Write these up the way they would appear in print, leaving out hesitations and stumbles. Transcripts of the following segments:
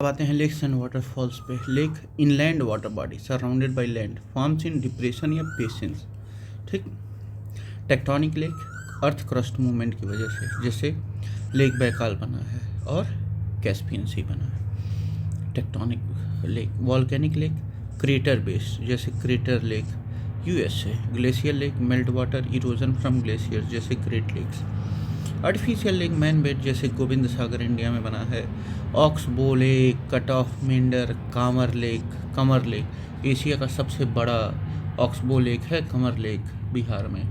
अब आते हैं लेक्स एंड वाटरफॉल्स पे। Lake inland water body surrounded by land forms in depression या बेसिन्स। ठीक। Tectonic lake earth crust movement की वजह से, जैसे लेक बैकाल बना है और कैस्पियन सी बना है। Tectonic lake. Volcanic lake crater base, जैसे crater lake USA. Glacier lake melt water erosion from glacier, जैसे Great Lakes. Artificial lake man made, जैसे गोविंद सागर इंडिया में बना है। Oxbow lake, cut off meander, Kanwar lake. Asia का सबसे बड़ा ऑक्सबो लेक है कमर लेक, बिहार में।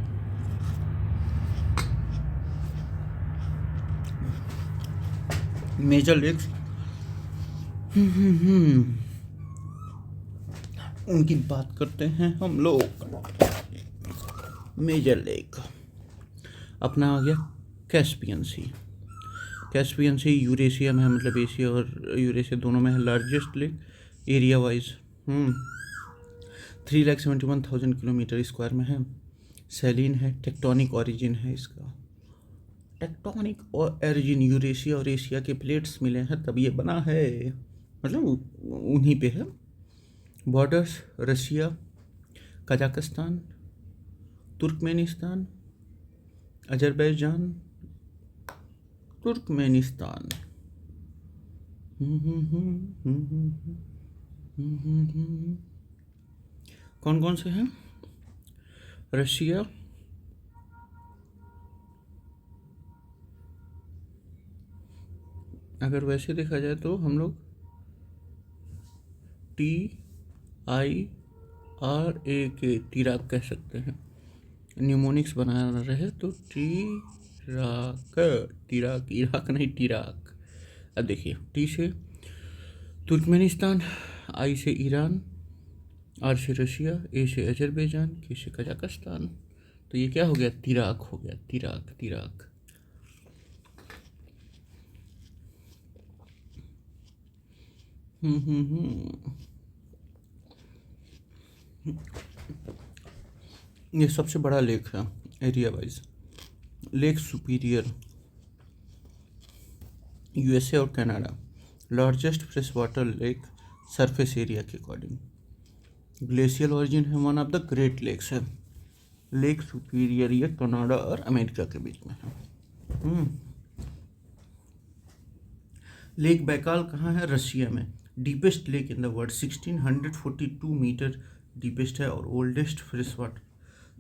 मेजर लेक्स, उनकी बात करते हैं हम लोग। मेजर लेक अपना आ गया कैस्पियन सी। कैस्पियन सी यूरेशिया में है, मतलब एशिया और यूरेशिया दोनों में है। Largest lake area wise 3,71,000 kilometre square में है। सैलिन है। टेक्टोनिक ओरिजिन है इसका। टेक्टोनिक और ओरिजिन यूरेशिया और एशिया के प्लेट्स मिले हैं तब ये बना है, मतलब उन्हीं पे है। Borders Russia, Kazakhstan, Turkmenistan, Azerbaijan, Turkmenistan. कौन कौन से हैं? रशिया, अगर वैसे देखा जाए तो हम लोग TIRAK तिराक कह सकते हैं। न्यूमोनिक्स बना रहे तो तिराक, इराक नहीं तिराक। अब देखिए, टी से तुर्कमेनिस्तान, आई से ईरान, आर से रशिया, ए से अजरबैजान, के से कजाकिस्तान। तो ये क्या हो गया? तिराक हो गया। तिराक। ये सबसे बड़ा लेक है area wise. Lake Superior USA और Canada. Largest fresh water lake surface area के अकॉर्डिंग। ग्लेशियल ओरिजिन है, one of the Great Lakes है। लेक सुपीरियर ये कनाडा और अमेरिका के बीच में है। लेक बैकाल कहाँ है? रशिया में। Deepest lake in the world, 1642 metre deepest है और ओल्डेस्ट फ्रेश वाटर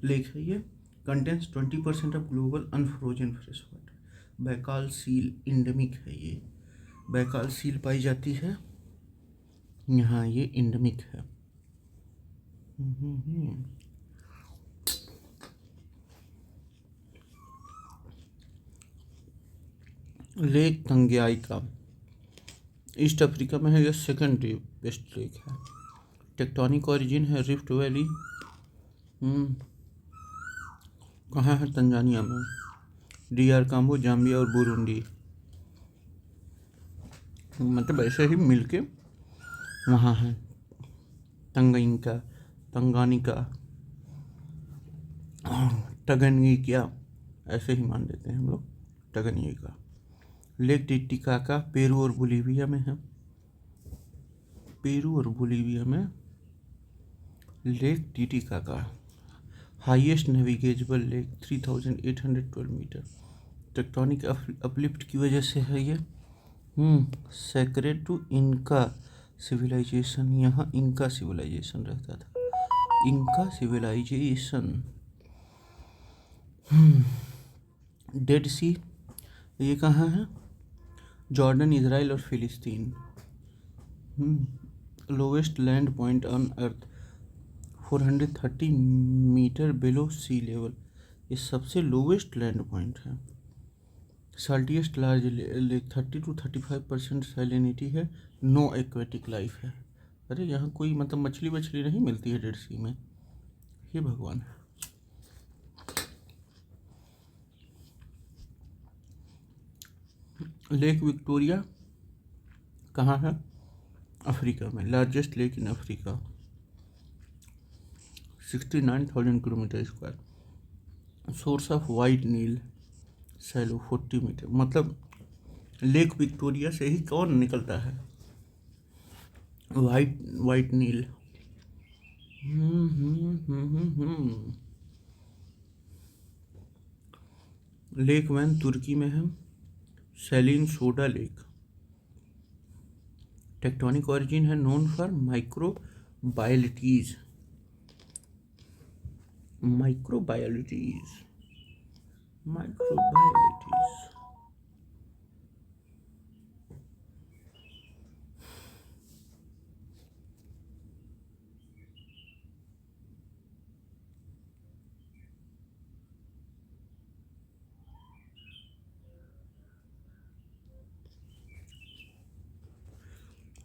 लेक है ये। Contains 20% of global unfrozen fresh water. Baikal seal endemic है ये। बैकाल सील पाई जाती है यहाँ, ये इंडेमिक है। लेक तंग्याइका ईस्ट अफ्रीका में है, यह सेकंड बेस्ट लेक है। टेक्टोनिक ओरिजिन है रिफ्ट वैली। कहाँ है? तंजानिया में। DR कांगो, जाम्बिया और बुरुंडी, मतलब ऐसे ही मिलके वहाँ है। तंगानिका, टगनगिका, ऐसे ही मान लेते हैं हम लोग, टगनगिका। लेक टिटिकाका पेरू और बोलीविया में है। Lake Titicaca highest navigable lake, 3,812 metre. Tectonic uplift की वजह से है ये। सेक्रेट टू इनका सिविलाइजेशन, यहाँ इनका सिविलाइजेशन रहता था। इनका सिविलाइजेशन। डेड सी ये कहाँ है? जॉर्डन, इजराइल और Palestine. Lowest land point on earth, 430 metre below sea level. ये सबसे लोवेस्ट लैंड पॉइंट है। Saltiest large lake, 30 to 35% salinity है। नो एक्वेटिक लाइफ है। अरे यहाँ कोई मतलब मछली नहीं मिलती है डेड सी में, हे भगवान। लेक विक्टोरिया कहाँ है? अफ्रीका में। Largest lake in Africa, 69,000 kilometre square. Source of White Nile, shallow 40 metre. मतलब लेक विक्टोरिया से ही कौन निकलता है? White White Nile. हम्म हम्म हम्म हम्म हम्म। लेक वैन तुर्की में है। Saline soda lake. Tectonic origin है known for microbialites. Microbialites microbialites.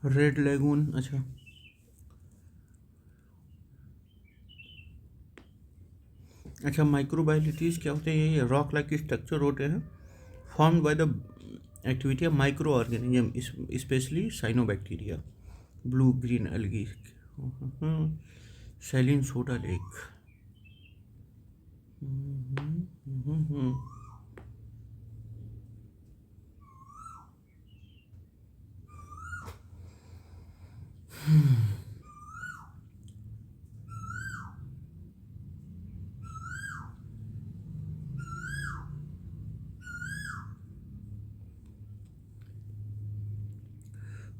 Red lagoon. अच्छा, अच्छा माइक्रोबायलिटीज क्या होते हैं? ये रॉक लाइक स्ट्रक्चर होते हैं form by the activity of microorganism specially cyanobacteria. Blue green algae. Saline soda lake.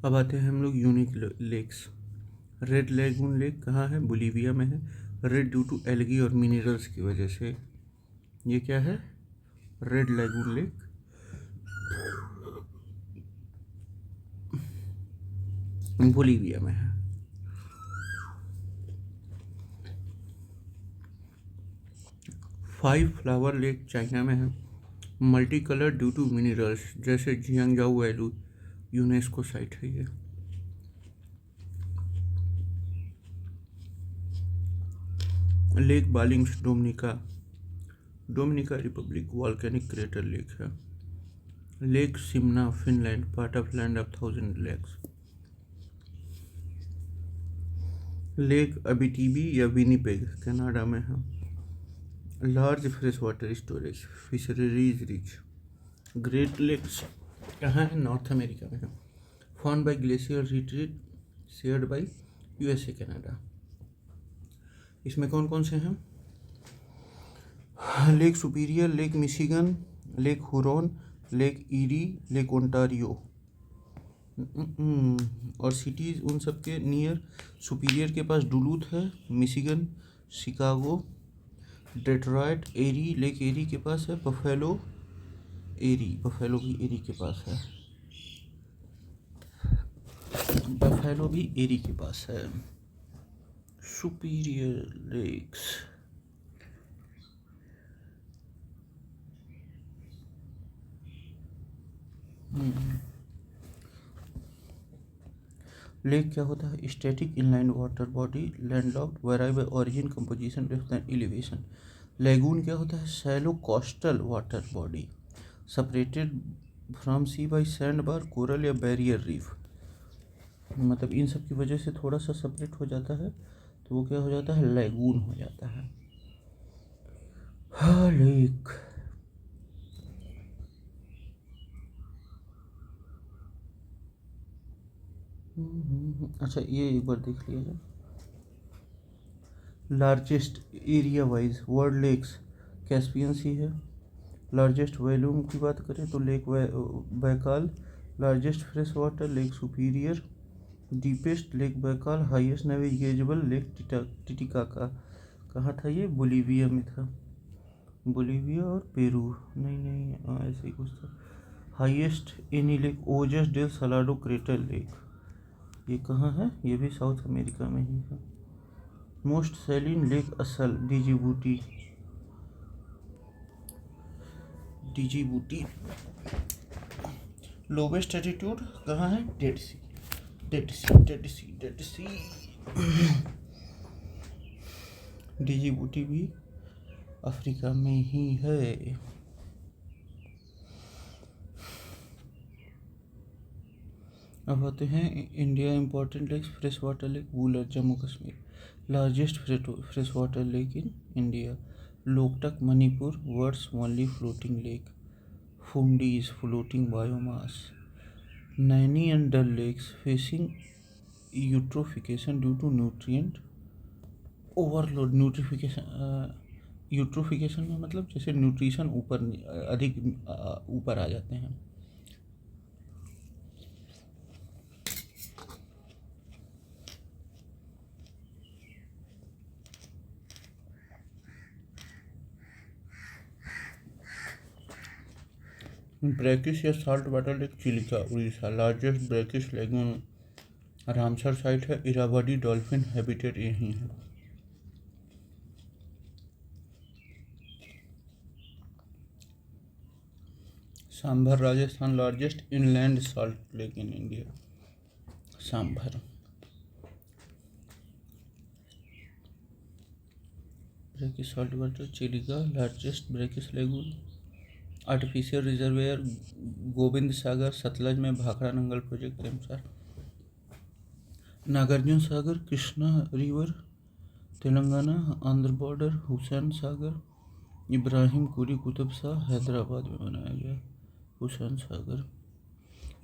अब आते हैं हम लोग unique lakes. Red lagoon lake कहाँ है? बोलीविया में है। रेड ड्यू टू एल्गी और मिनरल्स की वजह से। ये क्या है? रेड लेगून लेक बोलीविया में है। फाइव फ्लावर लेक चाइना में है। Multi colour due to minerals, जैसे जियांगजाओ वैलू यूनेस्को साइट है ये। Lake boiling Dominica, Dominica Republic volcanic crater lake है। Lake Saimaa Finland, part of land of thousand lakes. Lake Abitibi या Winnipeg Canada में है। Large fresh water storage, fisheries rich. Great Lakes कहाँ है? North America में है। Form by glacier retreat, shared by USA Canada. इसमें कौन कौन से हैं? Lake superior, lake Michigan, lake Huron, lake eerie, lake Ontario. और सिटीज़ उन सब के नियर। सुपीरियर के पास डुलूथ है, मिशिगन, शिकागो, डेट्रॉयट। एरी, लेक एरी के पास है बफेलो। एरी, बफेलो भी एरी के पास है। बफेलो भी एरी के पास है। Superior lakes. लेक क्या होता है? Static inland water body, landlocked, vary by origin, composition, depth and elevation. Lagoon क्या होता है? Shallow coastal water body, separated from sea by sand bar, coral या बैरियर रीफ। मतलब इन सब की वजह से थोड़ा सा सेपरेट हो जाता है, तो वो क्या हो जाता है? लेगून हो जाता है। हाँ, लेक। अच्छा, ये एक बार देख लिया जाए। Largest area wise world lakes Caspian Sea है। लार्जेस्ट वॉल्यूम की बात करें तो lake Baikal. Largest fresh water lake Superior. Deepest lake Baikal. Highest navigable lake Titicaca. कहाँ था ये? बोलीविया में था। बोलीविया और पेरू, नहीं नहीं ऐसे ही कुछ था। हाईएस्ट एनी लेक ओजस डेल सलाडो क्रेटर लेक, ये कहाँ है? ये भी साउथ अमेरिका में ही है। मोस्ट सेलिन लेक असल, डिजिबूटी। डिजिबूटी। लोवेस्ट एटीट्यूड कहाँ है? Dead sea, dead sea, dead sea, dead sea. Djibouti भी अफ्रीका में ही है। अब आते हैं India important lakes. Fresh water lake Wular, Jammu Kashmir. Largest fresh water lake in India. Loktak, Manipur, world's only floating lake. Phumdis, floating biomass. Naini and Dal lakes facing eutrophication due to nutrient overload. Eutrophication में मतलब जैसे न्यूट्रिशन ऊपर अधिक ऊपर आ जाते हैं। ब्रैकिश या salt water lake Chilika Orissa, largest brackish lagoon Ramsar site है। इरावदी डॉल्फिन हैबिटेट यहीं है। Sambhar Rajasthan, largest inland salt lake in India. Sambhar. Brackish salt water Chilika, largest brackish lagoon. Artificial reservoir Gobind Sagar Sutlej में भाखड़ा नंगल प्रोजेक्ट के अनुसार। Nagarjuna Sagar Krishna river Telangana Andhra border. हुसैन सागर इब्राहिम कुरी कुतुब शाह हैदराबाद में बनाया गया। Hussain Sagar.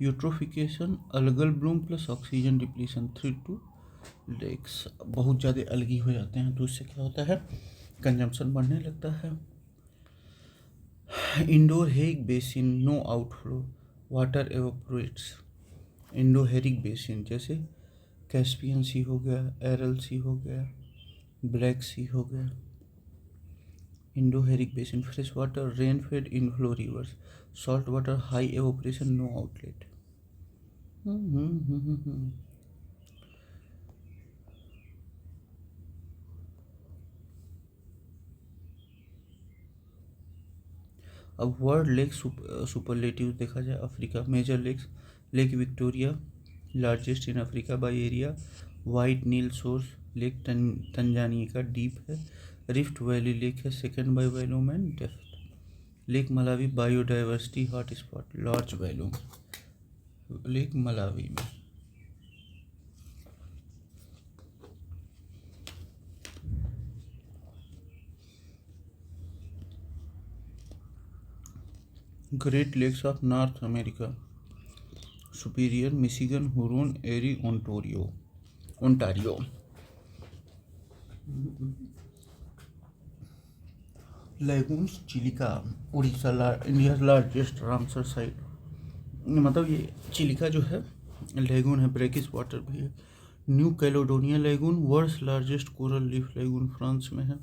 Eutrophication algal bloom plus oxygen depletion 3 lakes. बहुत ज़्यादा अलगी हो जाते हैं तो उससे क्या होता है, कंजम्पशन बढ़ने लगता है। Endorheic basin no outflow, water evaporates. Endorheic basin जैसे कैस्पियन सी हो गया, एरल सी हो गया, ब्लैक सी हो गया। Endorheic basin fresh water rain fed inflow rivers, salt water high evaporation no outlet. अब वर्ल्ड लेक सुपरलेटिव देखा जाए Africa. Major lakes Lake Victoria largest in Africa by area. White Nile source lake Tanzania का deep है। Rift valley lake है second by volume and depth. Lake Malawi biodiversity hot spot large volume. Lake Malawi में। Great Lakes of North America Superior Michigan Hurun eri Ontario. Lagoons Chilika Orissa India largest Ramsar site. मतलब ये चिलिका जो है lagoon है, brackish water भी है। New Caledonia lagoon world's largest coral reef lagoon France में है।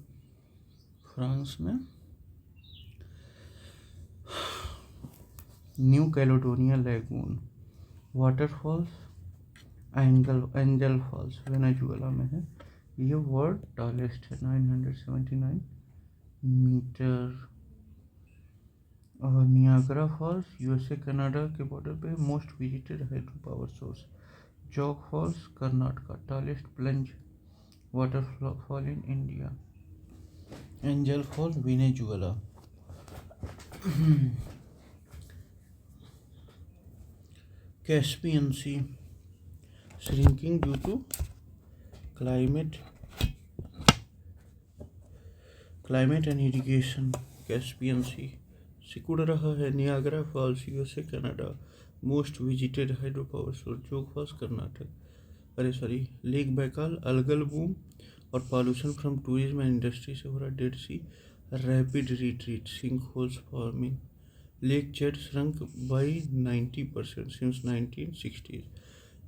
फ्रांस में New Caledonia lagoon. Waterfalls Angel Falls Venezuela में है। ये वर्ल्ड टॉलेस्ट है 979 मीटर। और नियाग्रा फॉल्स यूएसए कनाडा के बॉर्डर पे most visited hydro power source. Jog Falls Karnataka tallest plunge waterfall in India. Angel Falls Venezuela. Caspian Sea shrinking due to climate and irrigation. Caspian Sea सिकुड़ रहा है। Niagara Falls USA Canada most visited hydro power source. Jog Falls Karnataka. Lake Baikal algal bloom और pollution from tourism and industry से हो रहा। Dead Sea rapid retreat sink holes forming. Lake Chad shrunk by 90% since 1960s।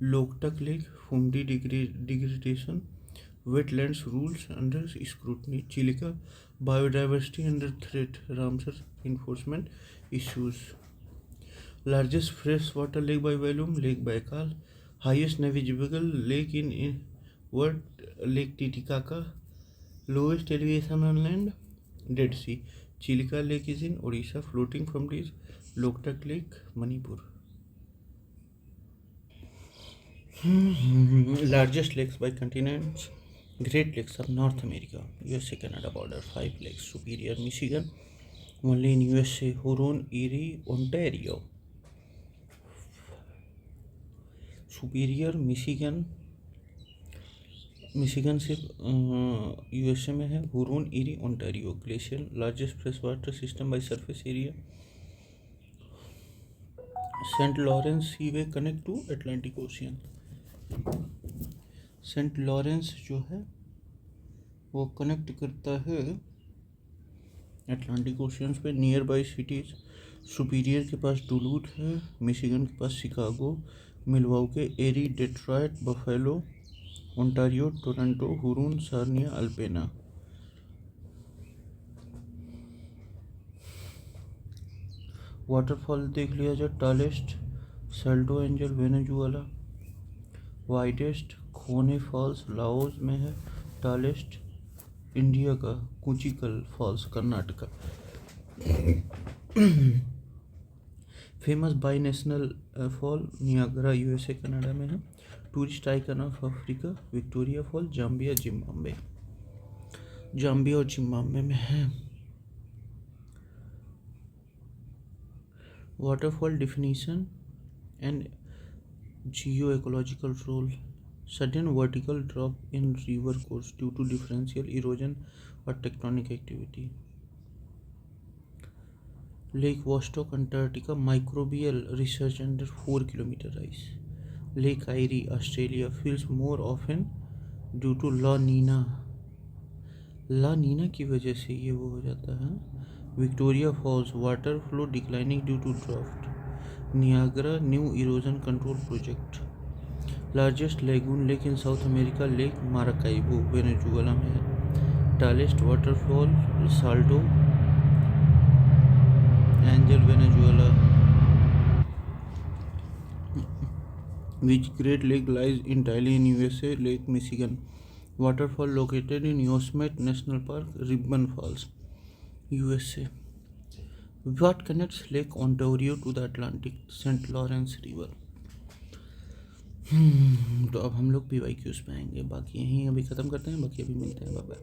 Loktak lake phumdi degradation wetlands rules under scrutiny. Chilika biodiversity under threat. Ramsar enforcement issues. Largest freshwater lake by volume Lake Baikal. Highest navigable lake in world Lake Titicaca. Lowest elevation on land Dead Sea. Chilika Lake is in Odisha, floating from this. Loktak Lake Manipur. Largest lakes by continents. Great Lakes of North America, USA Canada border, 5 lakes. Superior Michigan, only in USA. Huron, Erie, Ontario. Superior Michigan सिर्फ USA में है। Huron Erie Ontario. Glacier largest fresh water system by surface area. Saint Lawrence seaway connect to Atlantic ocean. Saint Lawrence जो है वो connect करता है Atlantic oceans पे near by cities. Superior के पास डुलूथ है, मिशिगन के पास Chicago, Milwaukee, Erie, Detroit, Buffalo, Ontario, Toronto, Huron, Sarnia, Alpena. Waterfall देख लिया जाए, tallest, Salto Angel Venezuela, widest Khone Falls Laos में है, टालेस्ट इंडिया का, Kunchikal Falls Karnataka. Famous by national fall Niagara USA Canada में है, tourist icon of Africa Victoria Falls Zambia Zimbabwe, Zambia और Zimbabwe में है। Waterfall definition and geo ecological role, sudden vertical drop in river course due to differential erosion or tectonic activity. Lake Vostok, Antarctica, microbial research under 4 kilometer ice. Lake Erie, Australia, feels more often due to La Nina. La Nina की वजह से ये वो हो जाता है। Victoria Falls, water flow declining due to drought. Niagara, new erosion control project. Largest lagoon lake in South America, lake Maracaibo Venezuela में है। Tallest waterfall Salto Angel Venezuela. Which great lake lies entirely in USA, lake Michigan. Waterfall located in Yosemite National Park, Ribbon Falls, USA. What connects lake Ontario to the Atlantic, Saint Lawrence river. तो अब हम लोग PYQs पे आएंगे, बाकी यहीं अभी ख़त्म करते हैं, बाकी अभी मिलते हैं, बाय बाय।